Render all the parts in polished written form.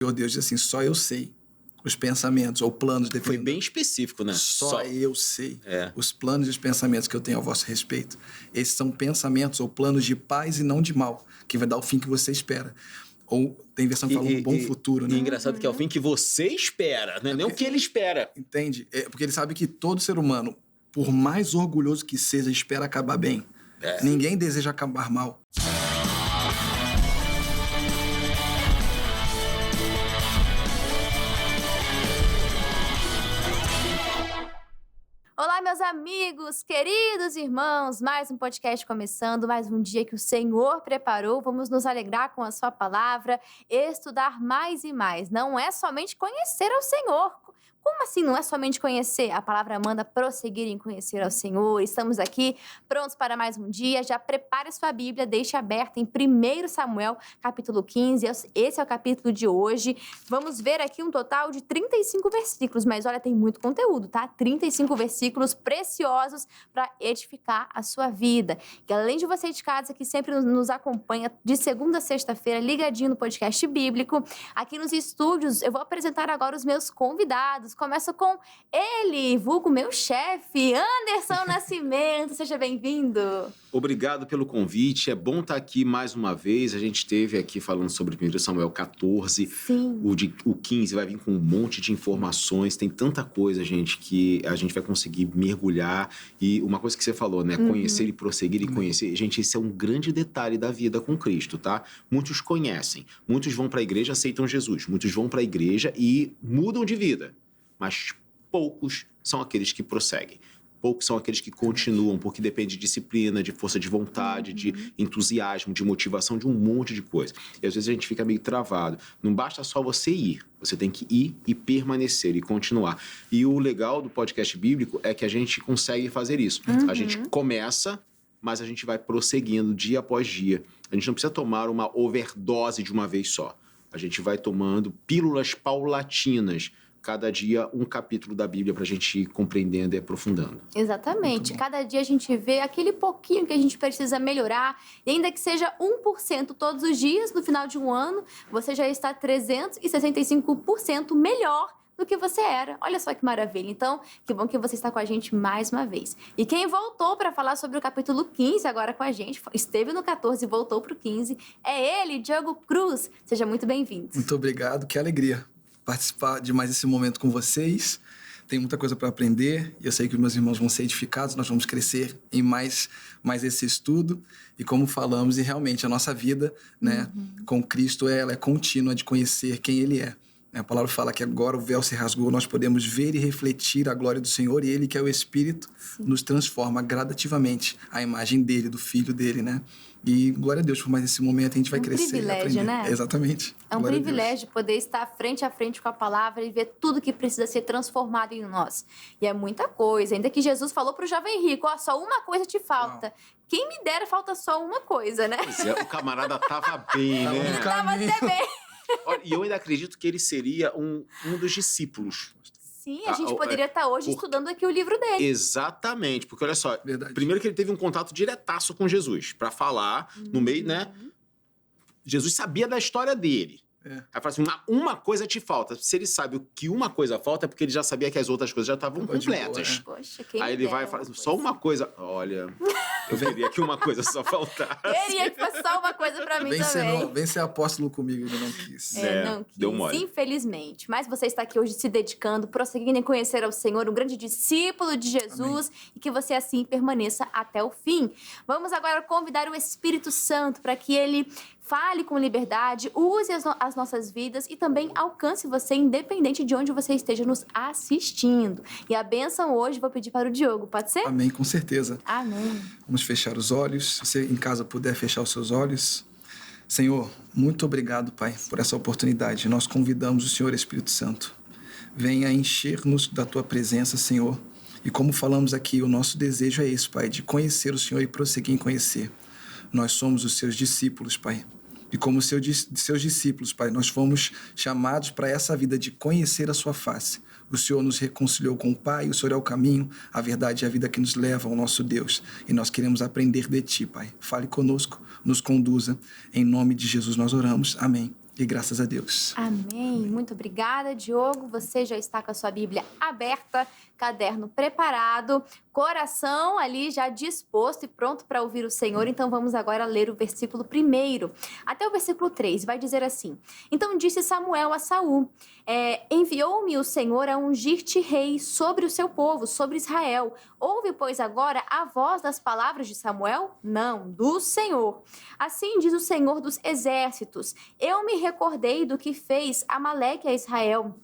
Senhor Deus diz assim, só eu sei os pensamentos ou planos Foi definidos. bem específico, né? Só eu sei os planos e os pensamentos que eu tenho a vosso respeito. Esses são pensamentos ou planos de paz e não de mal, que vai dar o fim que você espera. Ou tem versão que fala um bom futuro, né? E engraçado que é o fim que você espera, né? Nem o que ele espera. Entende? Porque ele sabe que todo ser humano, por mais orgulhoso que seja, espera acabar bem. Ninguém deseja acabar mal. Olá, meus amigos, queridos irmãos, mais um podcast começando, mais um dia que o Senhor preparou. Vamos nos alegrar com a sua palavra, estudar mais e mais. Não é somente conhecer ao Senhor. Como assim não é somente conhecer? A palavra manda prosseguir em conhecer ao Senhor. Estamos aqui prontos para mais um dia. Já prepare sua Bíblia, deixe aberta em 1 Samuel, capítulo 15. Esse é o capítulo de hoje. Vamos ver aqui um total de 35 versículos, mas olha, tem muito conteúdo, tá? 35 versículos preciosos para edificar a sua vida. E além de você de casa, que sempre nos acompanha de segunda a sexta-feira, ligadinho no podcast bíblico, aqui nos estúdios eu vou apresentar agora os meus convidados. Começo com ele, vulgo meu chefe, Anderson Nascimento. Seja bem-vindo. Obrigado pelo convite. É bom estar aqui mais uma vez. A gente esteve aqui falando sobre 1 Samuel 14. Sim. O 15 vai vir com um monte de informações. Tem tanta coisa, gente, que a gente vai conseguir mergulhar. E uma coisa que você falou, né? Conhecer e prosseguir e conhecer. Gente, esse é um grande detalhe da vida com Cristo, tá? Muitos conhecem. Muitos vão para a igreja e aceitam Jesus. Muitos vão para a igreja e mudam de vida. Mas poucos são aqueles que prosseguem. Poucos são aqueles que continuam, porque depende de disciplina, de força de vontade, de entusiasmo, de motivação, de um monte de coisa. E às vezes a gente fica meio travado. Não basta só você ir. Você tem que ir e permanecer e continuar. E o legal do podcast bíblico é que a gente consegue fazer isso. A gente começa, mas a gente vai prosseguindo dia após dia. A gente não precisa tomar uma overdose de uma vez só. A gente vai tomando pílulas paulatinas. Cada dia um capítulo da Bíblia para a gente ir compreendendo e aprofundando. Exatamente. Cada dia a gente vê aquele pouquinho que a gente precisa melhorar. E ainda que seja 1% todos os dias, no final de um ano, você já está 365% melhor do que você era. Olha só que maravilha. Então, que bom que você está com a gente mais uma vez. E quem voltou para falar sobre o capítulo 15 agora com a gente, esteve no 14 e voltou para o 15, é ele, Diogo Cruz. Seja muito bem-vindo. Muito obrigado, que alegria participar de mais esse momento com vocês. Tem muita coisa para aprender e eu sei que os meus irmãos vão ser edificados, nós vamos crescer em mais esse estudo. E como falamos, e realmente a nossa vida, né, com Cristo, ela é contínua de conhecer quem Ele é. A palavra fala que agora o véu se rasgou, nós podemos ver e refletir a glória do Senhor, e Ele, que é o Espírito, nos transforma gradativamente à imagem dEle, do Filho dEle, né? E glória a Deus por mais esse momento, a gente vai crescer e aprender. É um privilégio, né? Exatamente. É um privilégio poder estar frente a frente com a palavra e ver tudo que precisa ser transformado em nós. E é muita coisa. Ainda que Jesus falou para o jovem rico, ó, só uma coisa te falta. Uau. Quem me dera falta só uma coisa, né? Pois é, o camarada tava bem, né? Ele tava até bem. Olha, e eu ainda acredito que ele seria um dos discípulos. Sim, a gente poderia estar hoje estudando aqui o livro dele. Exatamente, porque olha só, Verdade. Primeiro que ele teve um contato diretaço com Jesus, para falar no meio, né? Jesus sabia da história dele. Aí fala assim, uma coisa te falta. Se ele sabe o que uma coisa falta, é porque ele já sabia que as outras coisas já estavam completas. Poxa, quem Aí ele vai e fala, só uma coisa. Olha, eu queria que uma coisa só faltasse. Queria que fosse só uma coisa pra mim também. Vem ser apóstolo comigo, ele não quis. Não quis, deu mole. Infelizmente. Mas você está aqui hoje se dedicando, prosseguindo em conhecer ao Senhor, um grande discípulo de Jesus. Amém. E que você assim permaneça até o fim. Vamos agora convidar o Espírito Santo para que Ele fale com liberdade, use as nossas vidas e também alcance você, independente de onde você esteja nos assistindo. E a bênção hoje vou pedir para o Diogo, pode ser? Amém, com certeza. Amém. Vamos fechar os olhos. Se você em casa puder fechar os seus olhos. Senhor, muito obrigado, Pai, por essa oportunidade. Nós convidamos o Senhor, Espírito Santo. Venha encher-nos da Tua presença, Senhor. E como falamos aqui, o nosso desejo é esse, Pai, de conhecer o Senhor e prosseguir em conhecer. Nós somos os Seus discípulos, Pai. E como seus discípulos, Pai, nós fomos chamados para essa vida de conhecer a Sua face. O Senhor nos reconciliou com o Pai, o Senhor é o caminho, a verdade e a vida que nos leva ao nosso Deus. E nós queremos aprender de Ti, Pai. Fale conosco, nos conduza. Em nome de Jesus nós oramos. Amém. E graças a Deus. Amém. Muito obrigada, Diogo. Você já está com a sua Bíblia aberta, caderno preparado, coração ali já disposto e pronto para ouvir o Senhor. Então vamos agora ler o versículo 1 até o versículo 3. Vai dizer assim: Então disse Samuel a Saul: enviou-me o Senhor a ungir-te rei sobre o seu povo, sobre Israel. Ouve, pois, agora a voz das palavras de Samuel? Não, do Senhor. Assim diz o Senhor dos exércitos: Eu me recordei do que fez Amaleque a Israel,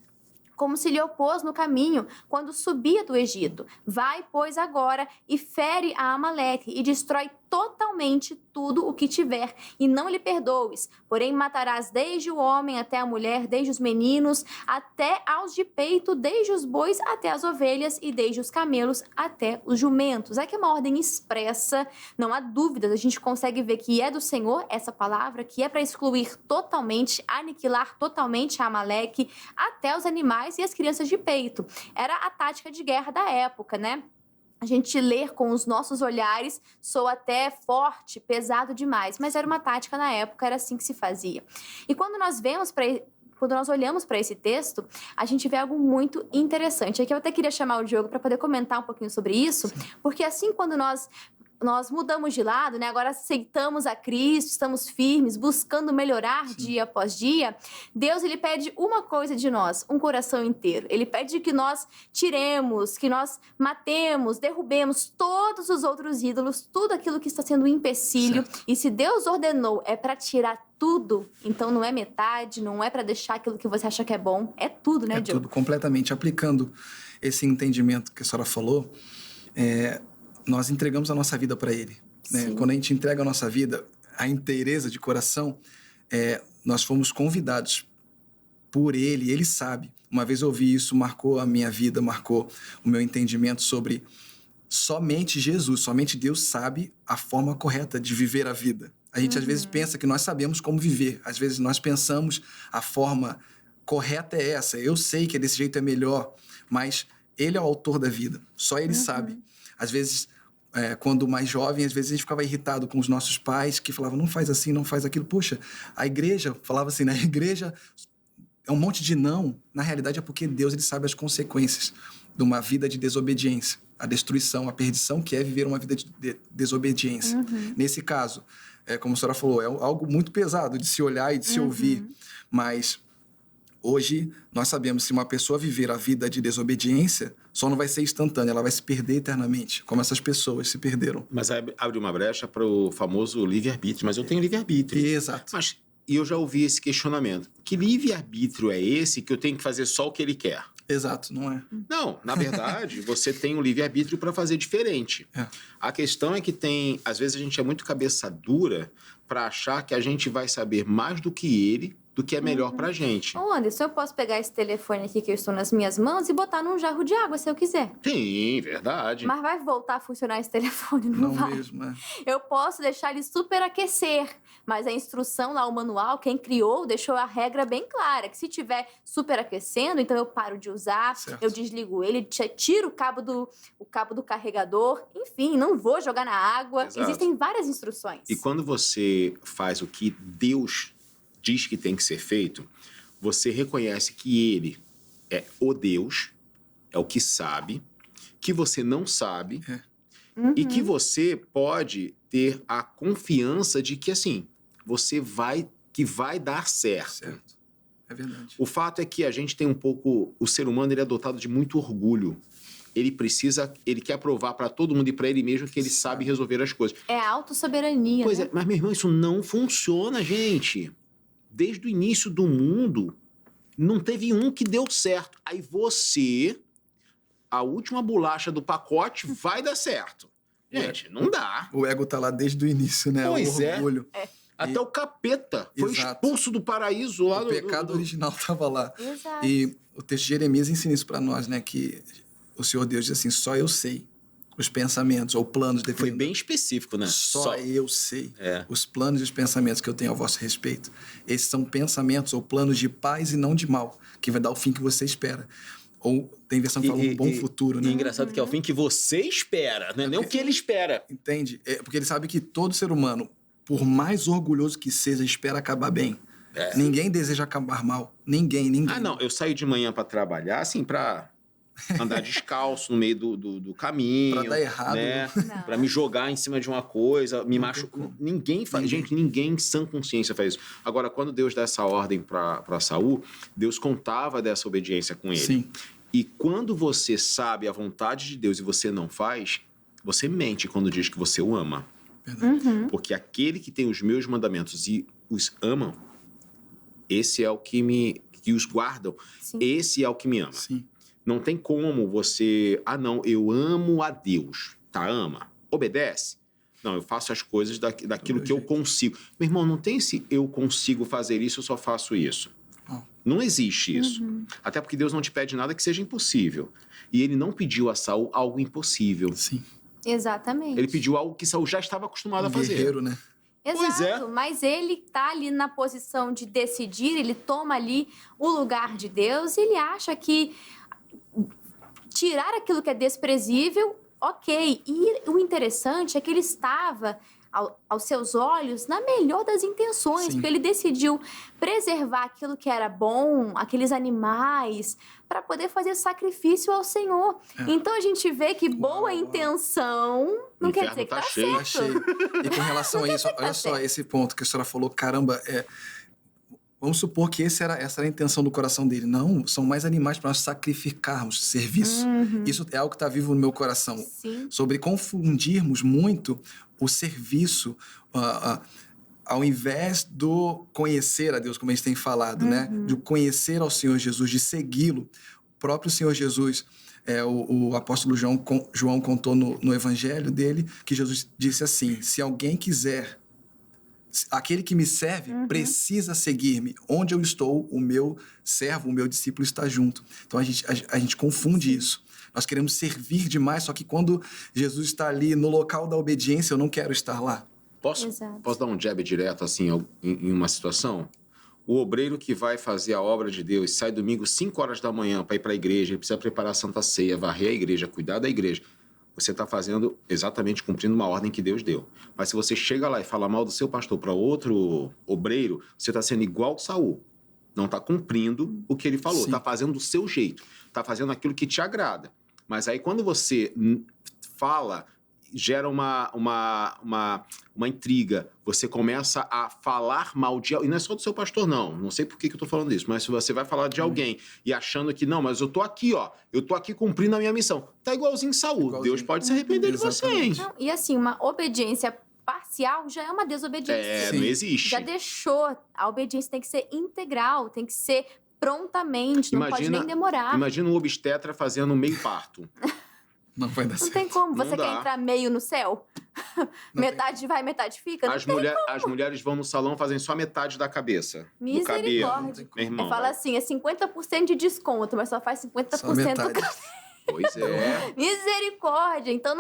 como se lhe opôs no caminho, quando subia do Egito. Vai, pois, agora e fere a Amaleque e destrói totalmente tudo o que tiver, e não lhe perdoes. Porém, matarás desde o homem até a mulher, desde os meninos até aos de peito, desde os bois até as ovelhas, e desde os camelos até os jumentos. Aqui é uma ordem expressa, não há dúvidas, a gente consegue ver que é do Senhor essa palavra, que é para excluir totalmente, aniquilar totalmente a Amaleque, até os animais e as crianças de peito. Era a tática de guerra da época, né? A gente ler com os nossos olhares soa até forte, pesado demais, mas era uma tática na época, era assim que se fazia. E quando nós olhamos para esse texto, a gente vê algo muito interessante. Aqui eu até queria chamar o Diogo para poder comentar um pouquinho sobre isso, porque assim quando nós mudamos de lado, né? Agora aceitamos a Cristo, estamos firmes, buscando melhorar dia após dia. Deus, ele pede uma coisa de nós, um coração inteiro. Ele pede que nós tiremos, que nós matemos, derrubemos todos os outros ídolos, tudo aquilo que está sendo um empecilho. Certo. E se Deus ordenou é para tirar tudo, então não é metade, não é para deixar aquilo que você acha que é bom, é tudo, né, Diogo? Tudo, completamente. Aplicando esse entendimento que a senhora falou, nós entregamos a nossa vida para Ele. Né? Quando a gente entrega a nossa vida, a inteireza de coração, nós fomos convidados por Ele, Ele sabe. Uma vez eu ouvi isso, marcou a minha vida, marcou o meu entendimento sobre somente Jesus, somente Deus sabe a forma correta de viver a vida. A gente às vezes pensa que nós sabemos como viver, às vezes nós pensamos a forma correta é essa, eu sei que desse jeito é melhor, mas Ele é o autor da vida, só Ele sabe. Às vezes, quando mais jovem, às vezes a gente ficava irritado com os nossos pais, que falavam, não faz assim, não faz aquilo. Puxa, a igreja, falava assim, né? A igreja é um monte de não. Na realidade é porque Deus, ele sabe as consequências de uma vida de desobediência. A destruição, a perdição, que é viver uma vida de desobediência. Nesse caso, como a senhora falou, é algo muito pesado de se olhar e de se ouvir. Mas hoje, nós sabemos que se uma pessoa viver a vida de desobediência, só não vai ser instantânea, ela vai se perder eternamente, como essas pessoas se perderam. Mas abre uma brecha para o famoso livre-arbítrio. Mas eu tenho livre-arbítrio. Exato. E eu já ouvi esse questionamento. Que livre-arbítrio é esse que eu tenho que fazer só o que ele quer? Exato, não é? Não, na verdade, você tem um livre-arbítrio para fazer diferente. A questão é que às vezes a gente é muito cabeça dura para achar que a gente vai saber mais do que ele, do que é melhor pra gente. Ô, Anderson, eu posso pegar esse telefone aqui que eu estou nas minhas mãos e botar num jarro de água, se eu quiser. Sim, verdade. Mas vai voltar a funcionar esse telefone? Não vai. Mesmo, Eu posso deixar ele superaquecer, mas a instrução lá, o manual, quem criou, deixou a regra bem clara, que se tiver superaquecendo, então eu paro de usar, eu desligo ele, tiro o cabo do carregador, enfim, não vou jogar na água. Exato. Existem várias instruções. E quando você faz o que Deus diz que tem que ser feito, você reconhece que Ele é o Deus, é o que sabe, que você não sabe, e que você pode ter a confiança de que, assim, que vai dar certo. É verdade. O fato é que a gente tem um pouco... O ser humano, ele é dotado de muito orgulho. Ele quer provar para todo mundo e para ele mesmo que ele sabe resolver as coisas. É a autossoberania, Pois né? mas, meu irmão, isso não funciona, gente. Desde o início do mundo, não teve um que deu certo. Aí você, a última bolacha do pacote, vai dar certo. Gente, não dá. O ego tá lá desde o início, né? Pois o orgulho. Até o capeta foi expulso do paraíso lá. O pecado original tava lá. Exato. E o texto de Jeremias ensina isso para nós, né? Que o Senhor Deus diz assim, só eu sei os pensamentos ou planos Foi definidos. bem específico, né? Só eu sei os planos e os pensamentos que eu tenho ao vosso respeito. Esses são pensamentos ou planos de paz e não de mal, que vai dar o fim que você espera. Ou tem versão que fala um bom futuro, né? E engraçado que é o fim que você espera, né? Nem o que ele espera. Entende? Porque ele sabe que todo ser humano, por mais orgulhoso que seja, espera acabar bem. Ninguém deseja acabar mal. Ninguém. Ah, não, eu saio de manhã para trabalhar, assim, para andar descalço no meio do caminho. Pra dar errado. Né? Não. Pra me jogar em cima de uma coisa, me Não machucar. tem como. Ninguém faz. Gente, ninguém em sã consciência faz isso. Agora, quando Deus dá essa ordem para Saul, Deus contava dessa obediência com ele. Sim. E quando você sabe a vontade de Deus e você não faz, você mente quando diz que você o ama. Uhum. Porque aquele que tem os meus mandamentos e os amam, esse é o que os guardam, Sim. esse é o que me ama. Sim. Não tem como você... Ah, não, eu amo a Deus. Tá, ama. Obedece. Não, eu faço as coisas daquilo que eu consigo. Meu irmão, não tem esse eu consigo fazer isso, eu só faço isso. Não existe isso. Até porque Deus não te pede nada que seja impossível. E ele não pediu a Saul algo impossível. Sim. Exatamente. Ele pediu algo que Saul já estava acostumado a fazer. Guerreiro, né? Exato, Pois é. mas ele tá ali na posição de decidir, ele toma ali o lugar de Deus e ele acha que tirar aquilo que é desprezível, ok. E o interessante é que ele estava, aos seus olhos, na melhor das intenções, Sim. porque ele decidiu preservar aquilo que era bom, aqueles animais, para poder fazer sacrifício ao Senhor. Então a gente vê que boa intenção não O quer inferno dizer que tá tá cheio. Eu achei. E com relação a isso, olha só esse ponto que a senhora falou, caramba, vamos supor que essa era a intenção do coração dele. Não, são mais animais para nós sacrificarmos, serviço. Isso é algo que está vivo no meu coração. Sim. Sobre confundirmos muito o serviço, ao invés do conhecer a Deus, como a gente tem falado, né? De conhecer ao Senhor Jesus, de segui-lo. O próprio Senhor Jesus, o apóstolo João contou no evangelho dele, que Jesus disse assim, se alguém quiser... Aquele que me serve precisa seguir-me. Onde eu estou, o meu servo, o meu discípulo está junto. Então a gente confunde isso. Nós queremos servir demais, só que quando Jesus está ali no local da obediência, eu não quero estar lá. Posso Exato. dar um jab direto, assim, em uma situação? O obreiro que vai fazer a obra de Deus sai domingo 5 horas da manhã para ir para a igreja, ele precisa preparar a Santa Ceia, varrer a igreja, cuidar da igreja. Você está fazendo exatamente, cumprindo uma ordem que Deus deu. Mas se você chega lá e fala mal do seu pastor para outro obreiro, você está sendo igual Saul. Não está cumprindo o que ele falou. Sim. Está fazendo do seu jeito. Está fazendo aquilo que te agrada. Mas aí quando você fala, gera uma intriga. Você começa a falar mal de alguém. E não é só do seu pastor, não. Não sei por que eu estou falando isso. Mas se você vai falar de alguém e achando que, não, mas eu tô aqui, ó. Eu tô aqui cumprindo a minha missão. Tá igualzinho Saul. Igualzinho. Deus pode se arrepender de você, hein? Não, e assim, uma obediência parcial já é uma desobediência. Não Sim. existe. Já deixou. A obediência tem que ser integral, tem que ser prontamente, não pode nem demorar. Imagina um obstetra fazendo meio parto. Não vai dar Não certo. tem como. Não Você dá. quer entrar meio no céu? Não Metade vai, metade fica? Não As mulheres vão no salão, fazem só metade da cabeça. Do cabelo. Misericórdia. Meu irmão. Fala assim, é 50% de desconto, mas só faz 50% Só do metade. Pois é. Misericórdia! Então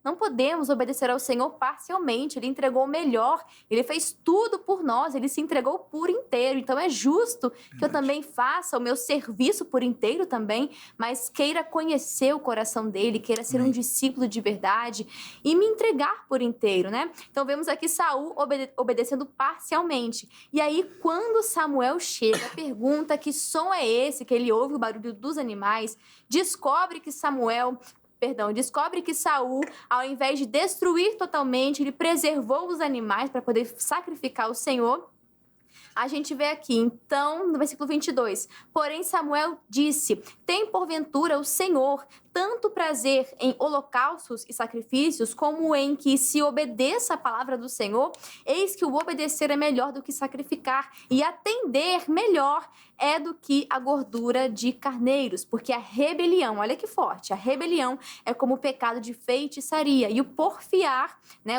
não podemos obedecer ao Senhor parcialmente. Ele entregou o melhor, ele fez tudo por nós, ele se entregou por inteiro. Então é justo que eu também faça o meu serviço por inteiro também, mas queira conhecer o coração dele, queira ser um discípulo de verdade e me entregar por inteiro, né? Então vemos aqui Saul obedecendo parcialmente. E aí, quando Samuel chega, pergunta que som é esse, que ele ouve o barulho dos animais, descobre que Saul, ao invés de destruir totalmente, ele preservou os animais para poder sacrificar o Senhor. A gente vê aqui, então, no versículo 22, porém Samuel disse, tem porventura o Senhor tanto prazer em holocaustos e sacrifícios, como em que se obedeça a palavra do Senhor? Eis que o obedecer é melhor do que sacrificar, e atender melhor é do que a gordura de carneiros, porque a rebelião, olha que forte, a rebelião é como o pecado de feitiçaria, e o porfiar, né,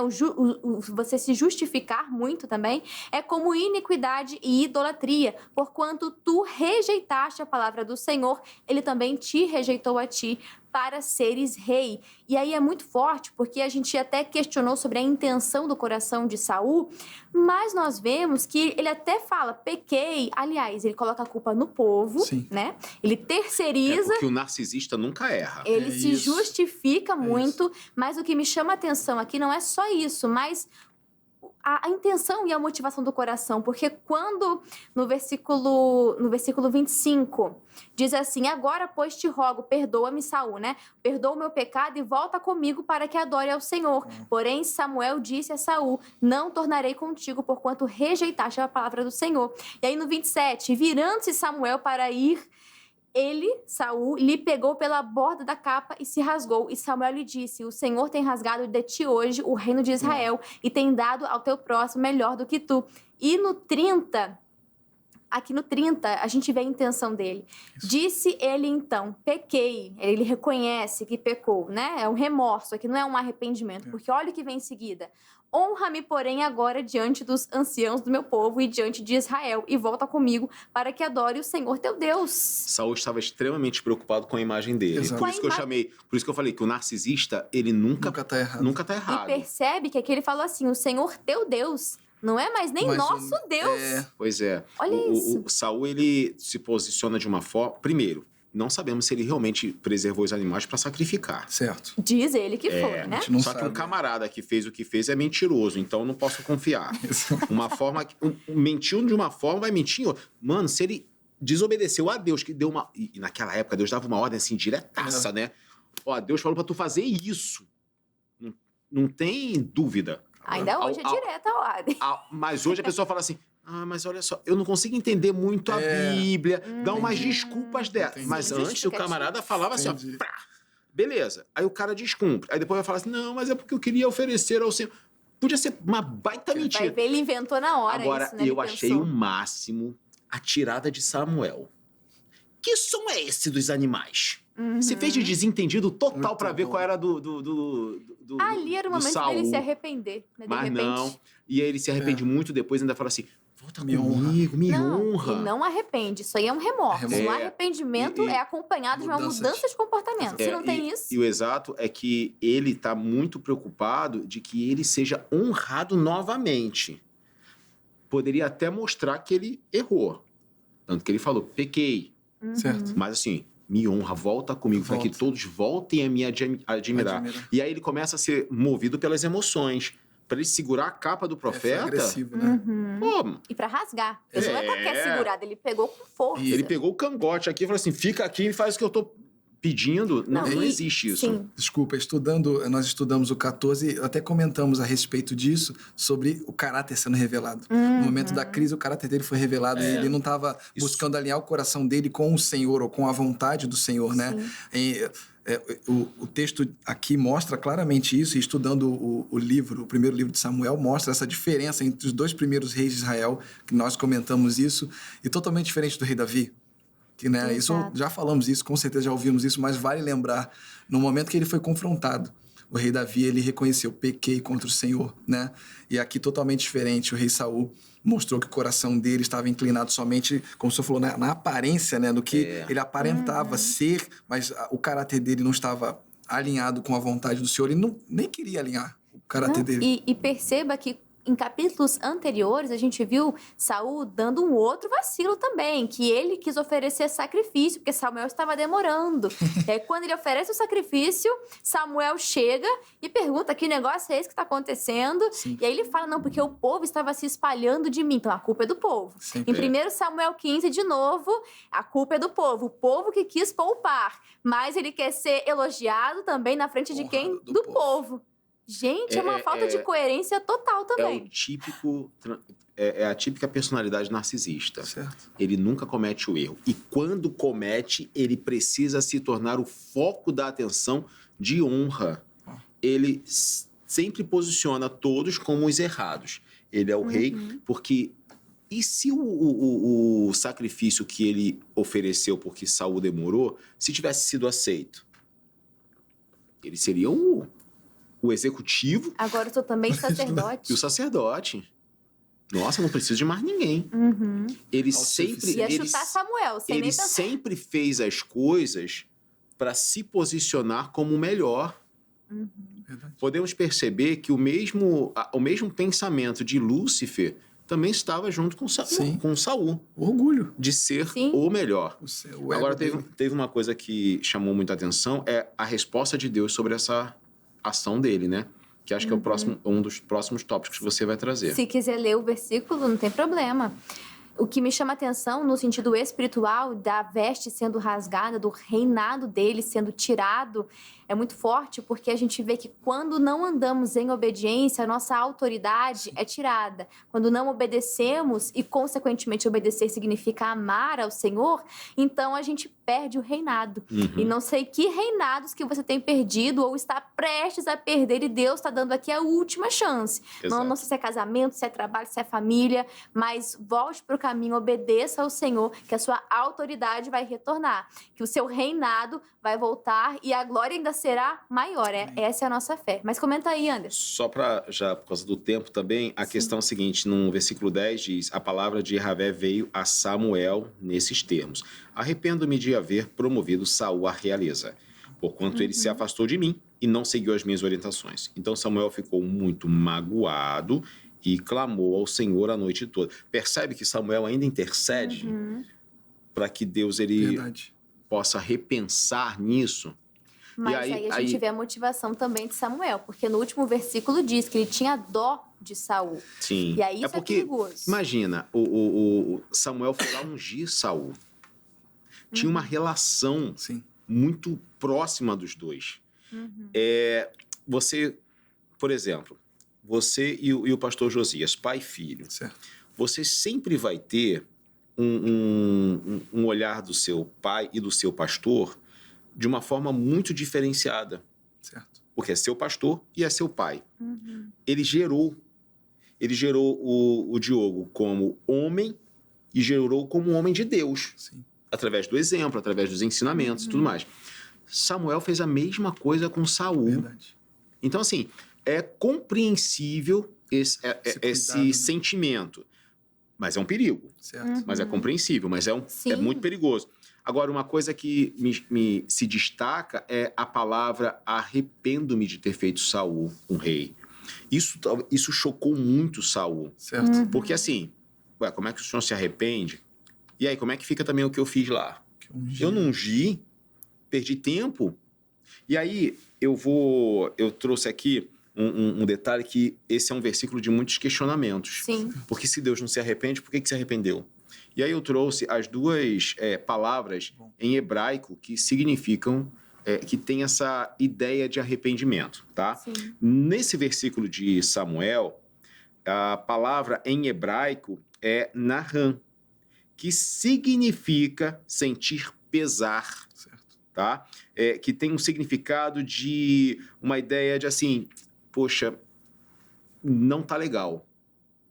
você se justificar muito também, é como iniquidade e idolatria, porquanto tu rejeitaste a palavra do Senhor, ele também te rejeitou a ti, para seres rei. E aí é muito forte, porque a gente até questionou sobre a intenção do coração de Saul, mas nós vemos que ele até fala, pequei. Aliás, ele coloca a culpa no povo, Sim. né? Ele terceiriza. Porque o narcisista nunca erra. Ele se isso. justifica muito, mas o que me chama a atenção aqui não é só isso, mas a intenção e a motivação do coração, porque quando no versículo 25 diz assim: agora, pois, te rogo, perdoa-me, Saul, né? Perdoa o meu pecado e volta comigo para que adore ao Senhor. Porém, Samuel disse a Saul: não tornarei contigo, porquanto rejeitaste a palavra do Senhor. E aí no 27, virando-se Samuel para ir, Saul, lhe pegou pela borda da capa e se rasgou. E Samuel lhe disse: o Senhor tem rasgado de ti hoje o reino de Israel e tem dado ao teu próximo melhor do que tu. E no 30, aqui no 30, a gente vê a intenção dele. Isso. Disse ele então: pequei. Ele reconhece que pecou, né? É um remorso, aqui não é um arrependimento, porque olha o que vem em seguida. Honra-me, porém, agora diante dos anciãos do meu povo e diante de Israel, e volta comigo para que adore o Senhor teu Deus. Saul estava extremamente preocupado com a imagem dele. Exato. Por isso que eu falei que o narcisista, ele nunca tá errado. E percebe que aqui ele falou assim: o Senhor teu Deus. Não é mais nem nosso Deus. Pois é. Olha isso. O Saul, ele se posiciona de uma forma... Primeiro, não sabemos se ele realmente preservou os animais para sacrificar. Certo. Diz ele que foi, né? Só que um camarada que fez o que fez é mentiroso, então eu não posso confiar. Mentiu de uma forma, vai mentir em outra. Mano, se ele desobedeceu a Deus, que deu uma... E naquela época, Deus dava uma ordem assim, diretaça, né? Ó, Deus falou para tu fazer isso. Não tem dúvida. Ainda hoje é direta a ordem. Mas hoje a pessoa fala assim: mas olha só, eu não consigo entender muito a Bíblia, dá umas desculpas dela. Mas antes o camarada falava assim, ó, beleza. Aí o cara descumpre. Aí depois vai falar assim: não, mas é porque eu queria oferecer ao Senhor. Podia ser uma baita mentira. Vai ver, ele inventou na hora. Agora, isso, né? eu achei o máximo a tirada de Samuel. Que som é esse dos animais? Se fez de desentendido total para ver qual era ali era o momento dele se arrepender, né? Mas repente. Não. E aí ele se arrepende muito depois e ainda fala assim: volta comigo, me honra. E não arrepende. Isso aí é um remorso. O arrependimento é acompanhado de uma mudança de comportamento. Se não tem isso... E o exato é que ele está muito preocupado de que ele seja honrado novamente. Poderia até mostrar que ele errou. Tanto que ele falou: pequei. Certo. Mas assim... me honra, volta comigo, para que todos voltem a me admirar. E aí ele começa a ser movido pelas emoções. Para ele segurar a capa do profeta... agressivo, né? Pô, e para rasgar. Ele não é qualquer segurada, ele pegou com força. Ele pegou o cangote aqui e falou assim: fica aqui e faz o que eu tô pedindo. Não existe isso. Sim. Desculpa, nós estudamos o 14, até comentamos a respeito disso, sobre o caráter sendo revelado. No momento da crise, o caráter dele foi revelado. E ele não estava buscando alinhar o coração dele com o Senhor ou com a vontade do Senhor, né? O texto aqui mostra claramente isso, e estudando o primeiro livro de Samuel, mostra essa diferença entre os dois primeiros reis de Israel, que nós comentamos isso, e totalmente diferente do rei Davi. Né? Isso, já falamos isso, com certeza já ouvimos isso, mas vale lembrar, no momento que ele foi confrontado, o rei Davi, ele reconheceu: pequei contra o Senhor, né? E aqui totalmente diferente, o rei Saul mostrou que o coração dele estava inclinado somente, como o senhor falou, na aparência, né? Do que ele aparentava ser, mas o caráter dele não estava alinhado com a vontade do Senhor, ele nem queria alinhar o caráter dele. E perceba que em capítulos anteriores, a gente viu Saul dando um outro vacilo também, que ele quis oferecer sacrifício, porque Samuel estava demorando. E aí, quando ele oferece o sacrifício, Samuel chega e pergunta: que negócio é esse que está acontecendo? Sim. E aí ele fala: não, porque o povo estava se espalhando de mim, então a culpa é do povo. Em 1 Samuel 15, de novo, a culpa é do povo. O povo que quis poupar, mas ele quer ser elogiado também na frente de quem? Do povo. Gente, é uma falta de coerência total também. É a típica personalidade narcisista. Certo. Ele nunca comete o erro. E quando comete, ele precisa se tornar o foco da atenção de honra. Ele sempre posiciona todos como os errados. Ele é o rei, porque... E se o sacrifício que ele ofereceu porque Saul demorou, se tivesse sido aceito? Ele seria o executivo. Agora eu sou também sacerdote. E o sacerdote. Nossa, não preciso de mais ninguém. Ele sempre... Ia chutar Samuel, sem nem pensar. Ele sempre fez as coisas para se posicionar como o melhor. Podemos perceber que o mesmo pensamento de Lúcifer também estava junto com Saul. O orgulho. De ser o melhor. Agora, dele. teve uma coisa que chamou muita atenção, é a resposta de Deus sobre essa ação dele, né? que acho que é um dos próximos tópicos que você vai trazer. Se quiser ler o versículo, não tem problema. O que me chama a atenção no sentido espiritual, da veste sendo rasgada, do reinado dele sendo tirado, é muito forte, porque a gente vê que quando não andamos em obediência, a nossa autoridade é tirada. Quando não obedecemos, e consequentemente obedecer significa amar ao Senhor, então a gente perde o reinado. E não sei que reinados que você tem perdido ou está prestes a perder, e Deus está dando aqui a última chance. Não sei se é casamento, se é trabalho, se é família, mas volte para o caminho, obedeça ao Senhor, que a sua autoridade vai retornar, que o seu reinado vai voltar e a glória ainda será maior. Essa é a nossa fé. Mas comenta aí, Anderson. Só para, já por causa do tempo também, a questão é a seguinte, no versículo 10 diz, a palavra de Yahvé veio a Samuel nesses termos. Arrependo-me de haver promovido Saul à realeza, porquanto ele se afastou de mim e não seguiu as minhas orientações. Então Samuel ficou muito magoado e clamou ao Senhor a noite toda. Percebe que Samuel ainda intercede para que Deus possa repensar nisso. Mas aí a gente vê a motivação também de Samuel, porque no último versículo diz que ele tinha dó de Saul. Sim. E aí isso porque, é perigoso. Imagina, o Samuel foi lá ungir Saul. Tinha uma relação muito próxima dos dois. Você, por exemplo, você e o pastor Josias, pai e filho, você sempre vai ter um olhar do seu pai e do seu pastor de uma forma muito diferenciada. Certo. Porque é seu pastor e é seu pai. Ele gerou o Diogo como homem e gerou como homem de Deus. Sim. Através do exemplo, através dos ensinamentos e tudo mais. Samuel fez a mesma coisa com Saul. Verdade. Então, assim, é compreensível esse sentimento. Mas é um perigo. Certo. Mas é compreensível, mas é muito perigoso. Agora, uma coisa que se destaca é a palavra arrependo-me de ter feito Saul um rei. Isso chocou muito Saul. Certo. Porque assim, como é que o senhor se arrepende? E aí, como é que fica também o que eu fiz lá? Eu não ungi, perdi tempo. E aí, eu trouxe aqui um detalhe que esse é um versículo de muitos questionamentos. Sim. Porque se Deus não se arrepende, por que se arrependeu? E aí eu trouxe as duas palavras em hebraico que significam, que tem essa ideia de arrependimento, tá? Sim. Nesse versículo de Samuel, a palavra em hebraico é nahan, que significa sentir pesar, tá? Que tem um significado de uma ideia de assim, poxa, não tá legal,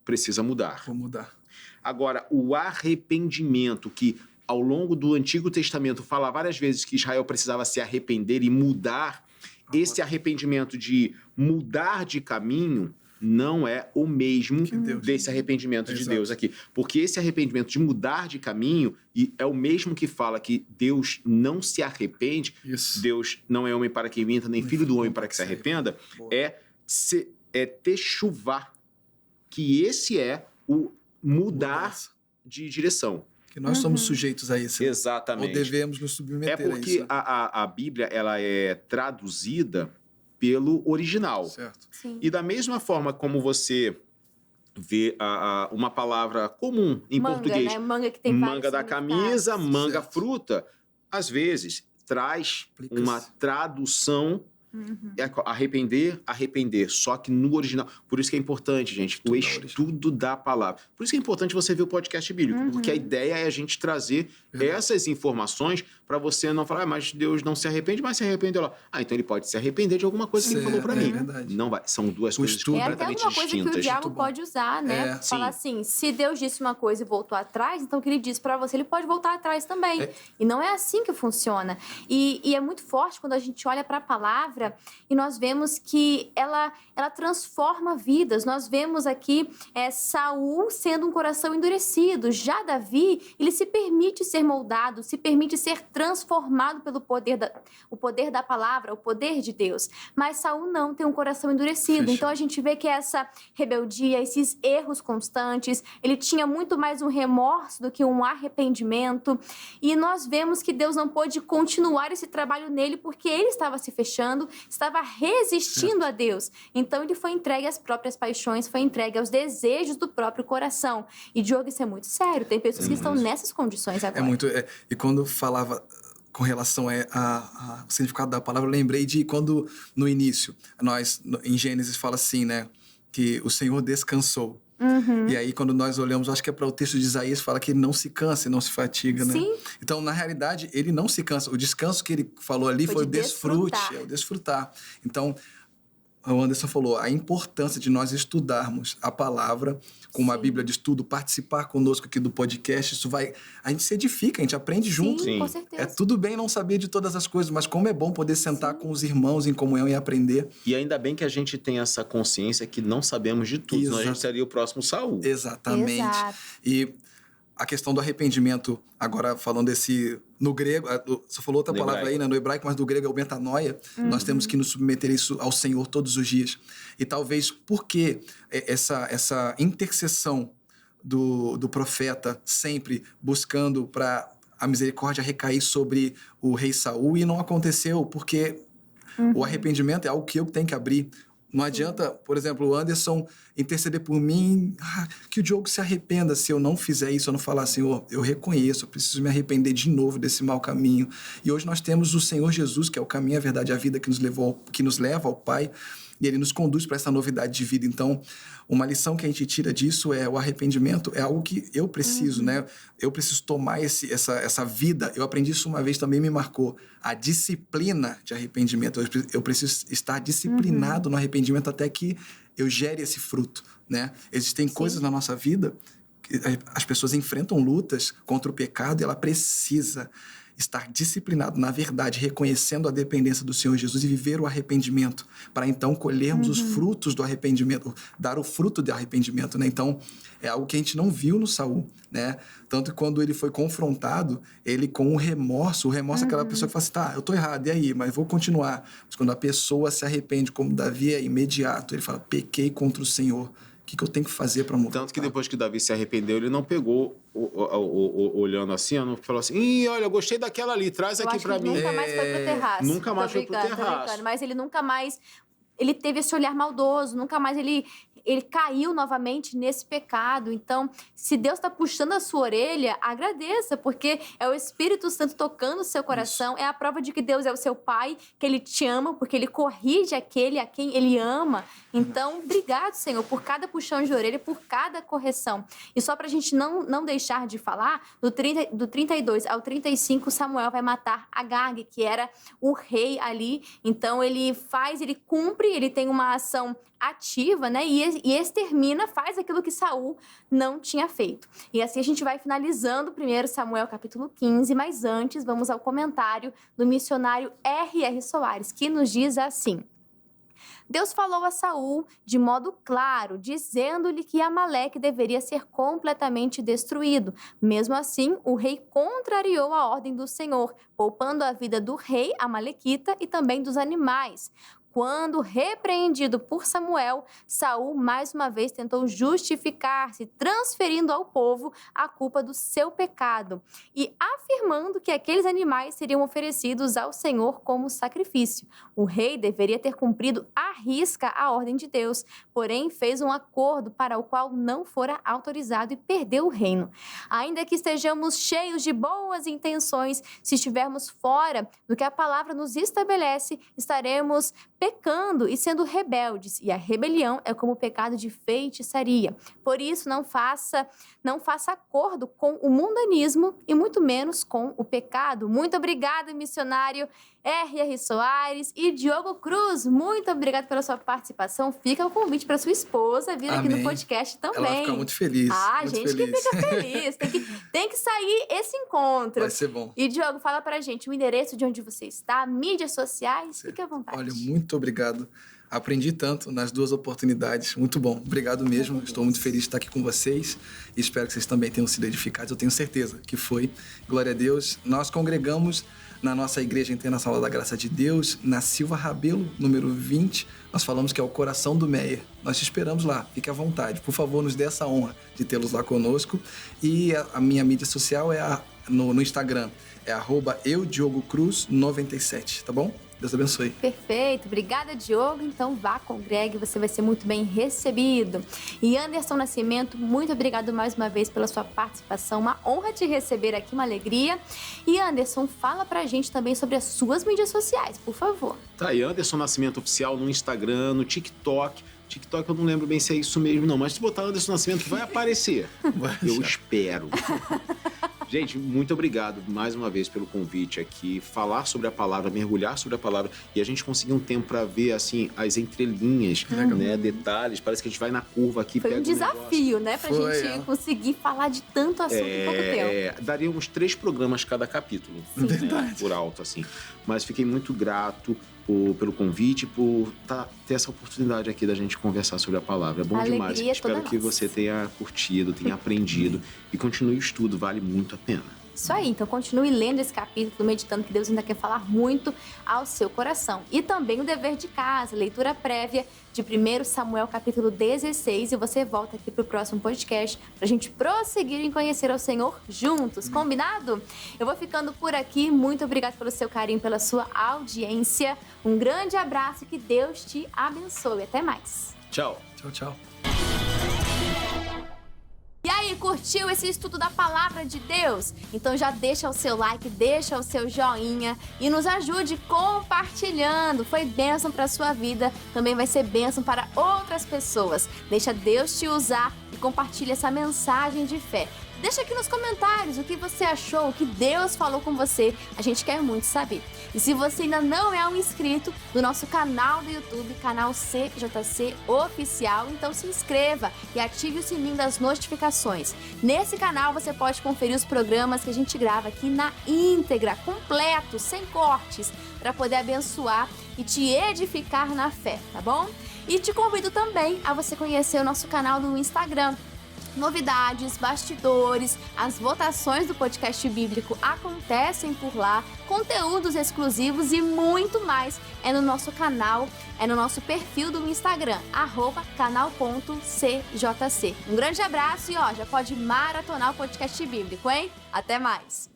precisa mudar. Vou mudar. Agora, o arrependimento, que ao longo do Antigo Testamento fala várias vezes que Israel precisava se arrepender e mudar, esse arrependimento de mudar de caminho não é o mesmo desse arrependimento de Deus aqui. Porque esse arrependimento de mudar de caminho é o mesmo que fala que Deus não se arrepende, Deus não é homem para que minta, nem filho do homem para que se arrependa, é techuvá, que esse é o mudar de direção. Que nós somos sujeitos a isso. Exatamente. Ou devemos nos submeter a isso. É porque a Bíblia ela é traduzida pelo original. Certo. Sim. E da mesma forma como você vê uma palavra comum em português, né? Manga, que tem manga da camisa, manga Certo. fruta, às vezes traz uma tradução. Arrepender, só que no original. Por isso que é importante, gente, o estudo da palavra. Por isso que é importante você ver o podcast bíblico, porque a ideia é a gente trazer essas informações para você não falar, mas Deus não se arrepende, mas se arrependeu lá. Então ele pode se arrepender de alguma coisa que ele falou para mim. Verdade. Não vai, são duas coisas completamente até alguma coisa distintas. que o diabo pode usar, né? Falar assim, se Deus disse uma coisa e voltou atrás, então o que ele disse para você, ele pode voltar atrás também. E não é assim que funciona. E é muito forte quando a gente olha para a palavra e nós vemos que ela transforma vidas. Nós vemos aqui Saul sendo um coração endurecido. Já Davi, ele se permite ser moldado, se permite ser transformado pelo poder da palavra, o poder de Deus. Mas Saul não, tem um coração endurecido. Então a gente vê que essa rebeldia, esses erros constantes, ele tinha muito mais um remorso do que um arrependimento. E nós vemos que Deus não pôde continuar esse trabalho nele porque ele estava se fechando estava resistindo a Deus. Então ele foi entregue às próprias paixões, foi entregue aos desejos do próprio coração. E, Diogo, isso é muito sério. Tem pessoas que estão nessas condições agora. E quando falava com relação ao significado da palavra, eu lembrei de quando, no início, em Gênesis fala assim, né? Que o Senhor descansou. E aí, quando nós olhamos, acho que é para o texto de Isaías, fala que ele não se cansa e não se fatiga, né? Sim. Então, na realidade, ele não se cansa. O descanso que ele falou ali foi o desfrute, o desfrutar. Então, o Anderson falou, a importância de nós estudarmos a palavra com uma Bíblia de estudo, participar conosco aqui do podcast, a gente se edifica, a gente aprende junto. Sim, com certeza. É tudo bem não saber de todas as coisas, mas como é bom poder sentar com os irmãos em comunhão e aprender. E ainda bem que a gente tem essa consciência que não sabemos de tudo, senão a gente seria o próximo Saul. Exatamente. Exato. E a questão do arrependimento, agora falando no grego, você falou outra palavra aí, né, no hebraico, mas do grego é o metanoia. Nós temos que nos submeter isso ao Senhor todos os dias. E talvez porque essa intercessão do profeta sempre buscando para a misericórdia recair sobre o rei Saul, e não aconteceu porque o arrependimento é algo que eu tenho que abrir. Não adianta, por exemplo, o Anderson interceder por mim, que o Diogo se arrependa se eu não fizer isso, eu não falar, Senhor, eu reconheço, eu preciso me arrepender de novo desse mau caminho. E hoje nós temos o Senhor Jesus, que é o caminho, a verdade e a vida, que nos leva ao Pai, e Ele nos conduz para essa novidade de vida. Então, uma lição que a gente tira disso é o arrependimento, é algo que eu preciso, né? Eu preciso tomar essa vida. Eu aprendi isso uma vez, também me marcou. A disciplina de arrependimento. Eu preciso estar disciplinado no arrependimento até que eu gere esse fruto, né? Existem coisas na nossa vida, que as pessoas enfrentam lutas contra o pecado e ela precisa estar disciplinado na verdade, reconhecendo a dependência do Senhor Jesus e viver o arrependimento, para então colhermos os frutos do arrependimento, dar o fruto do arrependimento, né? Então, é algo que a gente não viu no Saul, né? Tanto que quando ele foi confrontado, ele com o remorso é aquela pessoa que fala assim, tá, eu tô errado, e aí? Mas vou continuar. Mas quando a pessoa se arrepende, como Davi é imediato, ele fala, pequei contra o Senhor. O que eu tenho que fazer para mudar? Tanto que depois que Davi se arrependeu, ele não pegou olhando assim, não falou assim, olha, eu gostei daquela ali, traz aqui para mim. Nunca mais foi pro terraço. Nunca mais foi pro terraço. Mas ele nunca mais... Ele teve esse olhar maldoso, nunca mais ele caiu novamente nesse pecado. Então, se Deus está puxando a sua orelha, agradeça, porque é o Espírito Santo tocando o seu coração. Isso. É a prova de que Deus é o seu Pai, que Ele te ama, porque Ele corrige aquele a quem Ele ama. Então, obrigado, Senhor, por cada puxão de orelha, por cada correção. E só para a gente não deixar de falar, do 32 ao 35, Samuel vai matar Agag, que era o rei ali. Então, ele cumpre, ele tem uma ação ativa, né? E extermina, faz aquilo que Saul não tinha feito. E assim a gente vai finalizando 1 Samuel capítulo 15, mas antes vamos ao comentário do missionário R.R. Soares, que nos diz assim: Deus falou a Saul de modo claro, dizendo-lhe que Amaleque deveria ser completamente destruído. Mesmo assim, o rei contrariou a ordem do Senhor, poupando a vida do rei amalequita e também dos animais. Quando repreendido por Samuel, Saul mais uma vez tentou justificar-se, transferindo ao povo a culpa do seu pecado e afirmando que aqueles animais seriam oferecidos ao Senhor como sacrifício. O rei deveria ter cumprido à risca a ordem de Deus, porém fez um acordo para o qual não fora autorizado e perdeu o reino. Ainda que estejamos cheios de boas intenções, se estivermos fora do que a palavra nos estabelece, estaremos pecando e sendo rebeldes, e a rebelião é como o pecado de feitiçaria. Por isso, não faça acordo com o mundanismo e muito menos com o pecado. Muito obrigada, missionário R.R. Soares e Diogo Cruz. Muito obrigada pela sua participação. Fica o convite para sua esposa vir aqui no podcast também. Ela vai ficar muito feliz. Gente feliz. Que fica feliz. Tem que sair esse encontro. Vai ser bom. E, Diogo, fala pra gente o endereço de onde você está, mídias sociais, fique à vontade. Olha, muito obrigado. Aprendi tanto nas duas oportunidades. Muito bom. Obrigado mesmo. Estou muito feliz de estar aqui com vocês. E espero que vocês também tenham sido edificados. Eu tenho certeza que foi. Glória a Deus. Nós congregamos na nossa Igreja Internacional da Graça de Deus, na Silva Rabelo, número 20. Nós falamos que é o coração do Meyer. Nós te esperamos lá. Fique à vontade. Por favor, nos dê essa honra de tê-los lá conosco. E a minha mídia social é no Instagram. É @eudiogo_cruz97, tá bom? Deus abençoe. Perfeito, obrigada, Diogo. Então vá com o Greg, você vai ser muito bem recebido. E Anderson Nascimento, muito obrigado mais uma vez pela sua participação, uma honra te receber aqui, uma alegria. E Anderson, fala pra gente também sobre as suas mídias sociais, por favor. Tá aí, Anderson Nascimento Oficial no Instagram, no TikTok. TikTok eu não lembro bem se é isso mesmo não, mas se botar Anderson Nascimento vai aparecer. Eu espero. Gente, muito obrigado mais uma vez pelo convite aqui, falar sobre a palavra, mergulhar sobre a palavra, e a gente conseguir um tempo para ver, assim, as entrelinhas, né, detalhes, parece que a gente vai na curva aqui. Foi pega um desafio, né, pra gente conseguir falar de tanto assunto em pouco tempo. Daria uns 3 programas cada capítulo, né, por alto, assim. Mas fiquei muito grato pelo convite, por ter essa oportunidade aqui da gente conversar sobre a palavra. É bom demais. Espero que você tenha curtido, tenha aprendido e continue o estudo, vale muito a pena. Isso aí, então continue lendo esse capítulo, meditando que Deus ainda quer falar muito ao seu coração. E também o dever de casa, leitura prévia de 1 Samuel capítulo 16, e você volta aqui para o próximo podcast para a gente prosseguir em conhecer ao Senhor juntos, combinado? Eu vou ficando por aqui, muito obrigada pelo seu carinho, pela sua audiência, um grande abraço e que Deus te abençoe, até mais. Tchau. Tchau, tchau. E aí, curtiu esse estudo da Palavra de Deus? Então já deixa o seu like, deixa o seu joinha e nos ajude compartilhando. Foi bênção para a sua vida, também vai ser bênção para outras pessoas. Deixa Deus te usar e compartilha essa mensagem de fé. Deixa aqui nos comentários o que você achou, o que Deus falou com você. A gente quer muito saber. E se você ainda não é um inscrito do nosso canal do YouTube, canal CJC Oficial, então se inscreva e ative o sininho das notificações. Nesse canal você pode conferir os programas que a gente grava aqui na íntegra, completo, sem cortes, para poder abençoar e te edificar na fé, tá bom? E te convido também a você conhecer o nosso canal no Instagram. Novidades, bastidores, as votações do podcast bíblico acontecem por lá, conteúdos exclusivos e muito mais é no nosso canal, é no nosso perfil do Instagram, @canal.cjc. Um grande abraço e já pode maratonar o podcast bíblico, hein? Até mais!